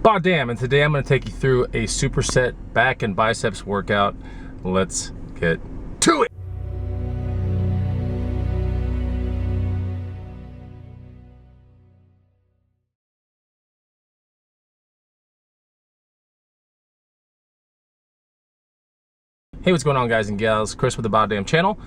BODDAMN, and today I'm going to take you through a superset back and biceps workout. Let's get to it. Hey, what's going on, guys and gals? Chris with the BODDAMN channel.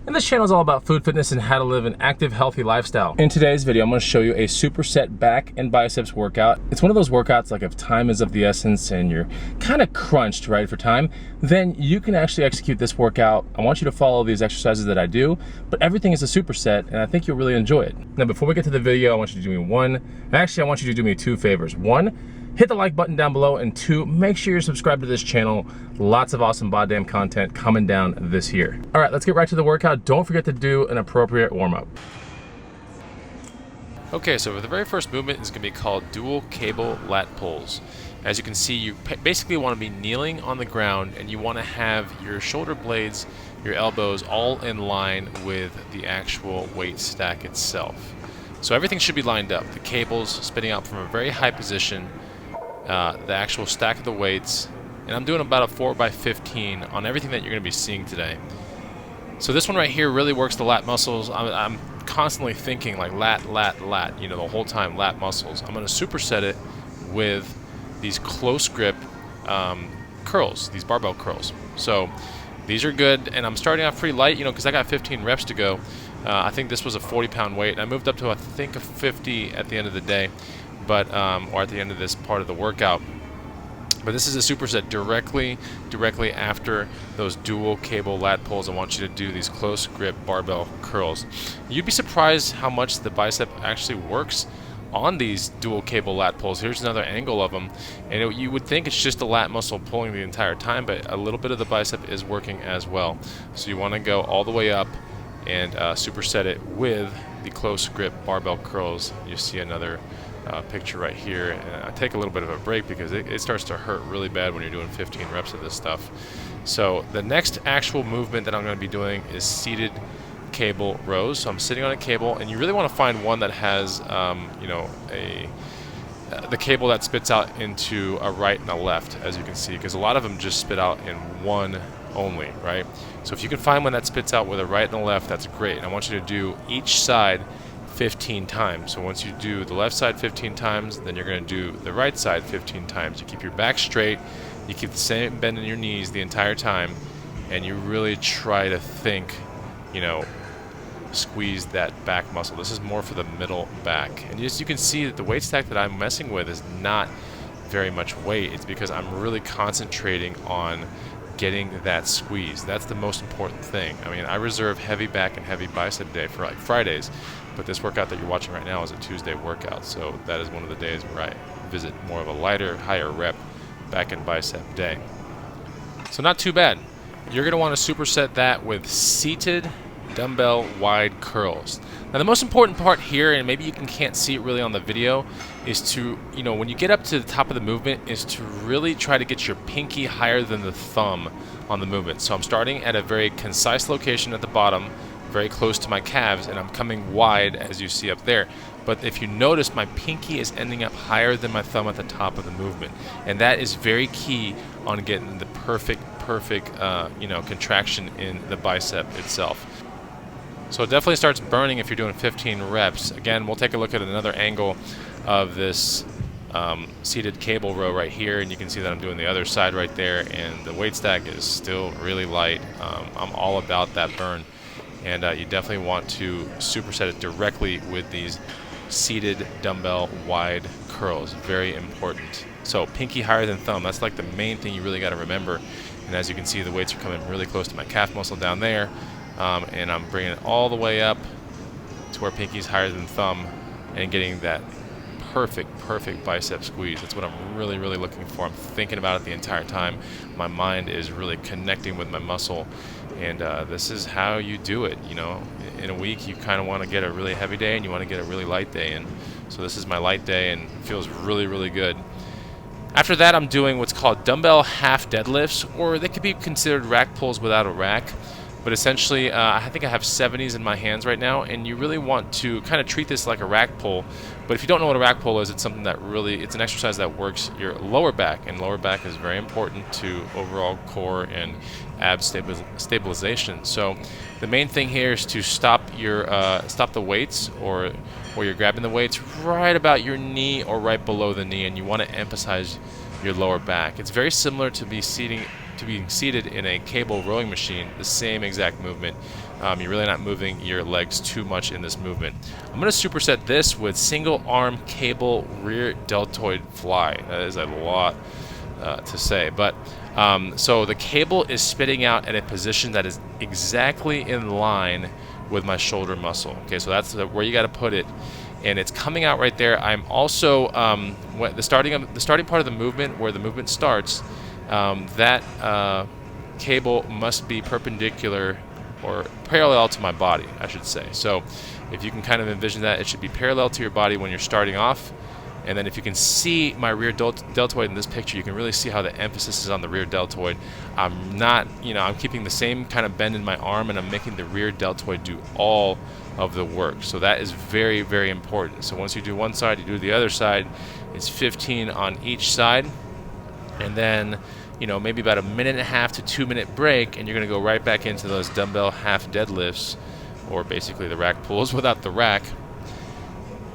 And this channel is all about food, fitness, and how to live an active, healthy lifestyle. In today's video, I'm going to show you a superset back and biceps workout. It's one of those workouts, like if time is of the essence and you're kind of crunched, right, for time, then you can actually execute this workout. I want you to follow these exercises that I do, but everything is a superset, and I think you'll really enjoy it. Now, before we get to the video, I want you to do me I want you to do me two favors. One, hit the like button down below, and two, make sure you're subscribed to this channel. Lots of awesome BODDAMN content coming down this year. All right, let's get right to the workout. Don't forget to do an appropriate warm-up. Okay, so the very first movement is going to be called dual cable lat pulls. As you can see, you basically want to be kneeling on the ground, and you want to have your shoulder blades, your elbows all in line with the actual weight stack itself. So everything should be lined up. The cables spinning out from a very high position, the actual stack of the weights, and I'm doing about a 4x15 on everything that you're going to be seeing today. So this one right here really works the lat muscles. I'm constantly thinking like lat, lat, lat, you know, the whole time, lat muscles. I'm going to superset it with these close grip curls, these barbell curls. So these are good, and I'm starting off pretty light, you know, because I got 15 reps to go. I think this was a 40-pound weight. I moved up to, I think, a 50 at the end of the day. But or at the end of this part of the workout. But this is a superset directly after those dual cable lat pulls. I want you to do these close grip barbell curls. You'd be surprised how much the bicep actually works on these dual cable lat pulls. Here's another angle of them, and you would think it's just the lat muscle pulling the entire time, but a little bit of the bicep is working as well. So you want to go all the way up and superset it with the close grip barbell curls. You see another picture right here, and I take a little bit of a break because it starts to hurt really bad when you're doing 15 reps of this stuff. So the next actual movement that I'm going to be doing is seated cable rows. So I'm sitting on a cable, and you really want to find one that has you know, the cable that spits out into a right and a left, as you can see, because a lot of them just spit out in one only, right? So if you can find one that spits out with a right and a left, that's great. And I want you to do each side 15 times. So once you do the left side 15 times, then you're going to do the right side 15 times. You keep your back straight, you keep the same bend in your knees the entire time, and you really try to think, you know, squeeze that back muscle. This is more for the middle back. And just you can see that the weight stack that I'm messing with is not very much weight. It's because I'm really concentrating on getting that squeeze. That's the most important thing. I mean, I reserve heavy back and heavy bicep day for like Fridays, but this workout that you're watching right now is a Tuesday workout, so that is one of the days where I visit more of a lighter, higher rep back and bicep day. So not too bad. You're going to want to superset that with seated dumbbell wide curls. Now the most important part here, and maybe you can't see it really on the video, is to, you know, when you get up to the top of the movement, is to really try to get your pinky higher than the thumb on the movement. So I'm starting at a very concise location at the bottom, very close to my calves, and I'm coming wide, as you see up there. But if you notice, my pinky is ending up higher than my thumb at the top of the movement, and that is very key on getting the perfect you know, contraction in the bicep itself. So it definitely starts burning if you're doing 15 reps. Again, we'll take a look at another angle of this seated cable row right here, and you can see that I'm doing the other side right there, and the weight stack is still really light. I'm all about that burn, and you definitely want to superset it directly with these seated dumbbell wide curls. Very important. So pinky higher than thumb, that's like the main thing you really got to remember. And as you can see, the weights are coming really close to my calf muscle down there. And I'm bringing it all the way up to where pinky's higher than thumb and getting that perfect bicep squeeze. That's what I'm really looking for. I'm thinking about it the entire time. My mind is really connecting with my muscle, and this is how you do it. You know, in a week you kind of want to get a really heavy day and you want to get a really light day, and so this is my light day and it feels really good. After that, I'm doing what's called dumbbell half deadlifts, or they could be considered rack pulls without a rack. But essentially, I think I have 70s in my hands right now, and you really want to kind of treat this like a rack pull. But if you don't know what a rack pull is, it's something that really, it's an exercise that works your lower back, and lower back is very important to overall core and ab stabilization. So the main thing here is to stop the weights, or where you're grabbing the weights right about your knee or right below the knee, and you want to emphasize your lower back. It's very similar to being seated in a cable rowing machine, the same exact movement. You're really not moving your legs too much in this movement. I'm going to superset this with single arm cable rear deltoid fly. That is a lot to say, but so the cable is spitting out at a position that is exactly in line with my shoulder muscle. Okay, so that's where you got to put it, and it's coming out right there. I'm also the starting part of the movement, where the movement starts, that cable must be perpendicular or parallel to my body, I should say. So if you can kind of envision that, it should be parallel to your body when you're starting off. And then if you can see my rear deltoid in this picture, you can really see how the emphasis is on the rear deltoid. I'm not, I'm keeping the same kind of bend in my arm, and I'm making the rear deltoid do all of the work. So that is very, very important. So once you do one side, you do the other side. It's 15 on each side. And then, maybe about a 1.5 to 2 minute break, and you're going to go right back into those dumbbell half deadlifts, or basically the rack pulls without the rack.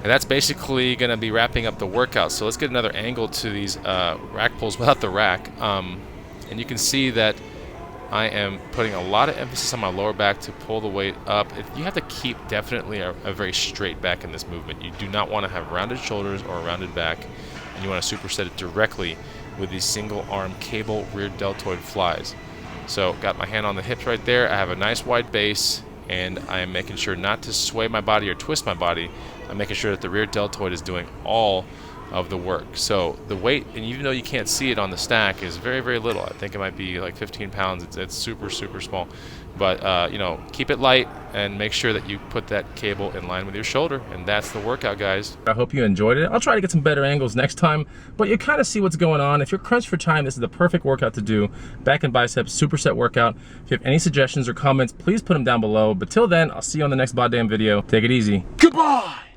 And that's basically going to be wrapping up the workout. So let's get another angle to these rack pulls without the rack. And you can see that I am putting a lot of emphasis on my lower back to pull the weight up. You have to keep definitely a very straight back in this movement. You do not want to have rounded shoulders or a rounded back, and you want to superset it directly with these single arm cable rear deltoid flies. So got my hand on the hips right there. I have a nice wide base, and I am making sure not to sway my body or twist my body. I'm making sure that the rear deltoid is doing all of the work. So the weight, and even though you can't see it on the stack, is very, very little. I think it might be like 15 pounds. It's super, super small. But, keep it light and make sure that you put that cable in line with your shoulder. And that's the workout, guys. I hope you enjoyed it. I'll try to get some better angles next time, but you kind of see what's going on. If you're crunched for time, this is the perfect workout to do. Back and biceps superset workout. If you have any suggestions or comments, please put them down below. But till then, I'll see you on the next BODDAMN video. Take it easy. Goodbye!